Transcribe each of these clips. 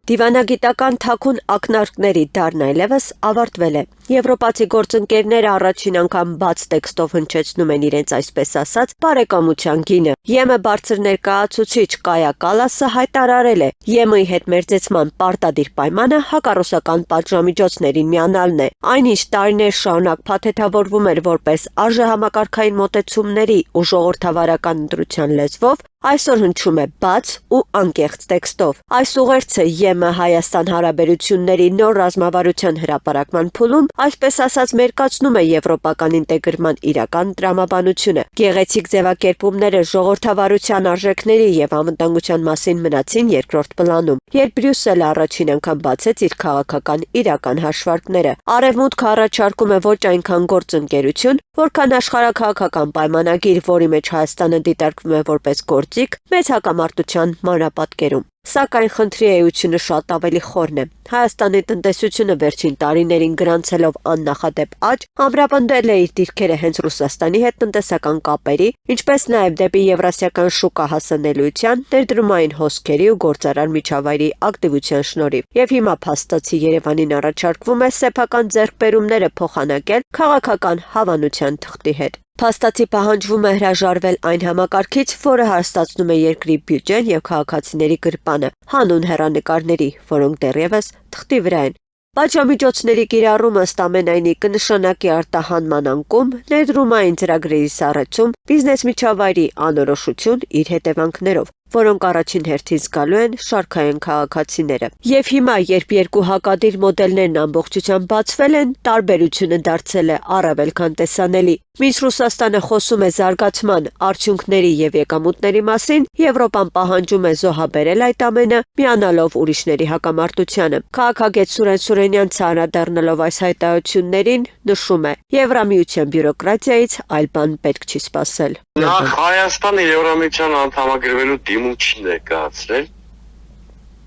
Դիվանագիտական թաքուն ակնարկների դարն այլևս ավարտվել է։ Եվրոպացի գործընկերները առաջին անգամ բաց տեքստով հնչեցնում են իրենց այսպես ասած բարեկամության գինը։ ԵՄ բարձր ներկայացուցիչ Կայա Կալասը հայտարարել է, ԵՄ-ի հետ մերձեցման պարտադիր պայմանը հակառուսական պատժամիջոցներին միանալն է։ Այնինչ տարիներ շարունակ փաթեթավորվում էր որպես արժեհամակարգային մոտեցումների ու ժողովրդավարական ընտրության լեզվով, այսօր հնչում է բաց ու անկեղծ տեքստով։ Այս ուղերձը ԵՄ-Հայաստան հարաբերությունների նոր ռազմավարության հրապարակման փուլում, այսպես ասած, մերկացնում է եվրոպական ինտեգրման իրական տրամաբանությունը։ Գեղեցիկ ձևակերպումները ժողովրդավարության արժեքների եւ անվտանգության մասին մնացին երկրորդ պլանում, երբ Բրյուսելը առաջին անգամ բացեց իր քաղաքական իրական հաշվարկները։ Արևմուտքը առաջարկում է ոչ այնքան գործընկերություն, որքան աշխարհաքաղաքական պայմանագիր, որի մեջ Հայաստանը դիտարկվում է որպես գործիք մեծ հակամարտության մանրապատկերում։ Սակայն խնդրի էությունը շատ ավելի խորն է։ Հայաստանի տնտեսությունը վերջին տարիներին գրանցելով աննախադեպ աճ, ամրապնդել է իր դիրքերը հենց Ռուսաստանի հետ տնտեսական կապերի, ինչպես նաև դեպի եվրասիական շուկա հասանելիության, ներդրումային հոսքերի ու գործարար միջավայրի ակտիվության շնորհիվ։ Եվ հիմա փաստացի Երևանին առաջարկվում է սեփական ձեռքբերումները փոխանակել քաղաքական հավանության թղթի հետ։ Փաստացի պահանջվում է հրաժարվել այն համակարգից, որը հաստատում է երկրի բյուջեն եւ քաղաքացիների գրպանը, հանուն հեռանկարների, որոնք դեռևս թղթի վրա են։ Պատժամիջոցների կիրառումը ըստ ամենայնի կնշանակի արտահանման անկում, ներդրումային ծրագրերի սառեցում, բիզնես միջավայրի անորոշություն իր հետևանքներով, որոնք առաջին հերթին զգալու են շարքային քաղաքացիները։ Եվ հիմա, երբ երկու հակադիր մոդելներն ամբողջությամբ բացվել են, տարբերությունը դարձել է առավել քան տեսանելի։ Մինչ Ռուսաստանը խոսում է զարգացման, արդյունքների եւ եկամուտների մասին, Եվրոպան պահանջում է զոհաբերել այդ ամենը, միանալով ուրիշների հակամարտությանը։ Քաղաքագետ Սուրեն Սուրենյանցը անդրադառնալով այս հայտարարություններին նշում է. Եվրամիության բյուրոկրատիայից այլ բան պետք չի սպասել։ Նախ Հայաստանը Եվրամիության անդամագրվելու դիմում չի ներկայացրել։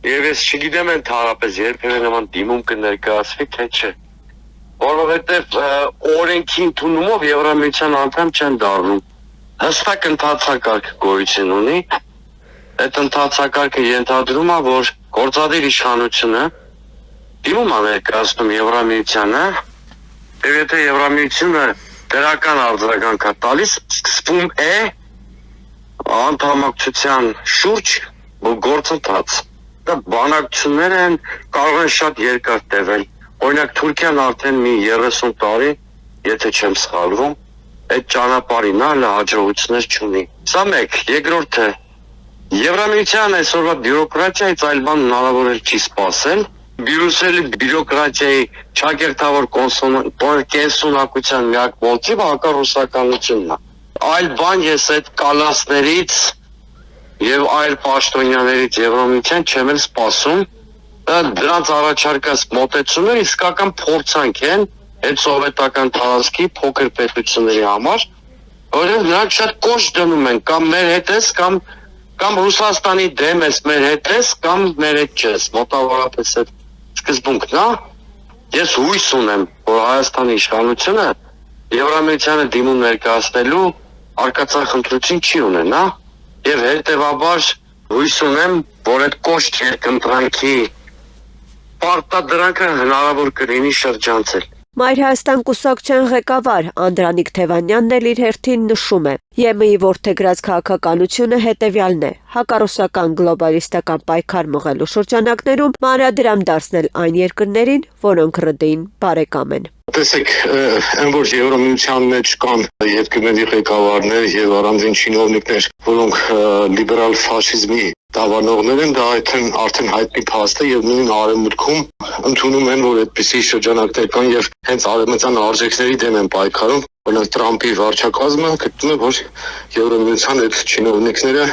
Եվ ես չգիտեմ ընդհանրապես երբևէ նման դիմում կներկայացվի, թե չէ։ Որովհետև օրենքի ընդունումով Եվրամիության անդամ չեն դառնում։ Հստակ ընթացակարգ գոյություն ունի։ Այդ ընթացակարգը ենթադրում է, որ գործադիր իշխանությունը դիմում է ներկայացնում Եվրամիությանը, եւ եթե Եվրամիությունը դրական արձագանք է տալիս, սկսվում է անդամակցության շուրջ գործընթաց։ Դա բանակցությունները կարող են շատ երկար տևել։ Օրինակ Թուրքիան արդեն մի 30 տարի, եթե չեմ սխալվում, այդ ճանապարհին հաջողություններ չունի։ Սա մեկ, երկրորդը, Եվրամիության այսօրվա բյուրոկրատիայից այլ բան հնարավոր չի սպասել։ Բրյուսելի բյուրոկրատիայի ճակերտավոր կենսունակության միակ մոտիվը հակառուսականությունն է։ Այլ բան ես այդ կալասներից եւ այլ պաշտոնյաներից Եվրամիության չեմ էլ սպասում։ Դրանց առաջարկած մոտեցումները իսկական փորձանք են այդ սովետական տարածքի փոքր պետությունների համար, որոնք նրանք շատ կոշտ դնում են կամ մեր հետ ես, կամ Ռուսաստանի դեմ ես մեր հետ ես, կամ մեր հետ չես, մոտավորապես այդ սկզբունքն է։ Ես հույս ունեմ, որ Հայաստանի իշխանությունը Եվրամիությանը դիմում ներկայացնելու արկածախնդրություն չի ունենա, եւ հետեւաբար հույս ունեմ, որ այդ կոշտ երկընտրանքի պարտադրանքը հնարավոր կլինի շրջանցել։ Մայր Հայաստան կուսակցության ղեկավար Անդրանիկ Թևանյանն էլ իր հերթին նշում է. ԵՄ-ի որդեգրած քաղաքականությունը հետևյալն է՝ հակառուսական գլոբալիստական պայքար մղելու շրջանակներում մանրադրամ դարձնել այն երկրներին, որոնք ՌԴ-ին բարեկամ են։ Տեսեք, այն որ Եվրամիության մեջ կան երկրների ղեկավարներ եւ առանձին չինովնիկներ, որոնք լիբերալ ֆաշիզմի դավանողներ են, դա արդեն հայտնի փաստ է եւ նույն արևմուտքում ընդունում են, որ այդպիսի շրջանակներ կան եւ հենց արևմտյան արժեքների դեմ են պայքարում։ Օրինակ Տրամփի վարչակազմը գտնում է, որ Եվրամիության այդ չինովնիկները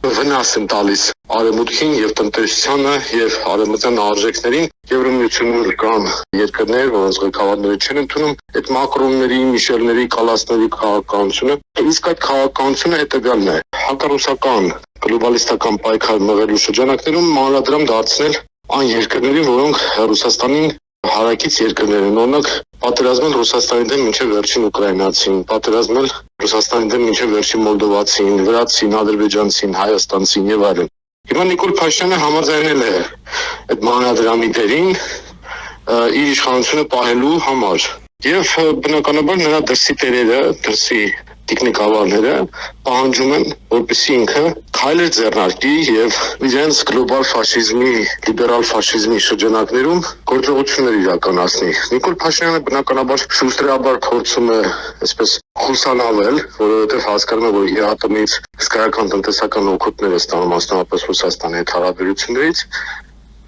վնաս են տալիս արևմուտքին եւ տնտեսությանը եւ արևմտյան արժեքներին։ Եվրամիությունում կան երկրներ, որոնց ղեկավարները չեն ընդունում այդ մակրոնների, միշելների, կալասների քաղաքականությունը։ Իսկ այդ քաղաքականությունը հետեւյալն է՝ հակառուսական գլոբալիստական պայքար մղելու շրջանակներում մանրադրամ դարձնել այն երկրներին, որոնք Ռուսաստանին հարակից երկրներ են, օրինակ պատերազմել Ռուսաստանի դեմ մինչև վերջին ուկրաինացին, պատերազմել Ռուսաստանի դեմ մինչև վերջին մոլդովացին, վրացին, ադրբեջանցին, հայաստանցին եւ այլն։ Հիմա Նիկոլ Փաշինյանը համաձայնել է այդ մանրադրամի դերին իր իշխանությունը պահելու համար եւ բնականաբար նրա դրսի տերերը, դրսի տեխնիկավարները պահանջում են, որպեսզի ինքը քայլեր ձեռնարկի եւ իրենց գլոբալ ֆաշիզմի, լիբերալ ֆաշիզմի շրջանակներում գործողություններ իրականացնի։ Նիկոլ Փաշինյանը բնականաբար շուշտրաբար փորձում է այսպես խուսանավել, որովհետեւ հասկանում է, որ իր ԱՏՄ-ից հսկայական տնտեսական օգուտներ է ստանում, մասնավորապես Ռուսաստանի հետ հարաբերություններից,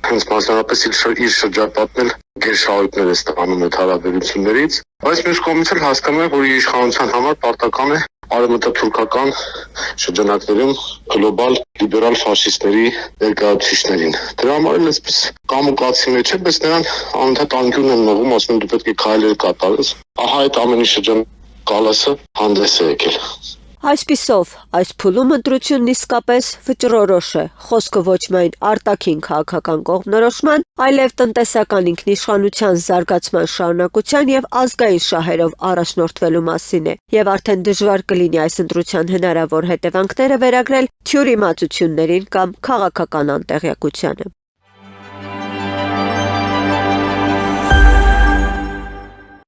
հենց մասնավորապես իր շրջապատն էլ գերշահույթներ է ստանում այդ հարաբերություններից, բայց մյուս կողմից էլ հասկանում է, որ իր իշխանության համար պարտական է արևմտաթուրքական շրջանակներում գլոբալ լիբերալ ֆաշիստների ներկայացուցիչներին։ Դրա համար էլ այսպես կամուկացի մեջ է, բայց նրան անընդհատ անկյուն են մղում, ասում են դու պետք է քայլեր կատարես։ Ահա այդ ամենի շրջանակալասը հանդես է եկել։ Այսպիսով, այս փուլում ընտրությունն իսկապես վճռորոշ է, խոսքը ոչ միայն արտաքին քաղաքական կողմնորոշման, այլև տնտեսական ինքնիշխանության զարգացման շարունակության եւ ազգային շահերով առաջնորդվելու մասին է, եւ արդեն դժվար կլինի այս ընտրության հնարավոր հետևանքները վերագրել թյուր իմացություններին կամ քաղաքական անտեղյակությանը։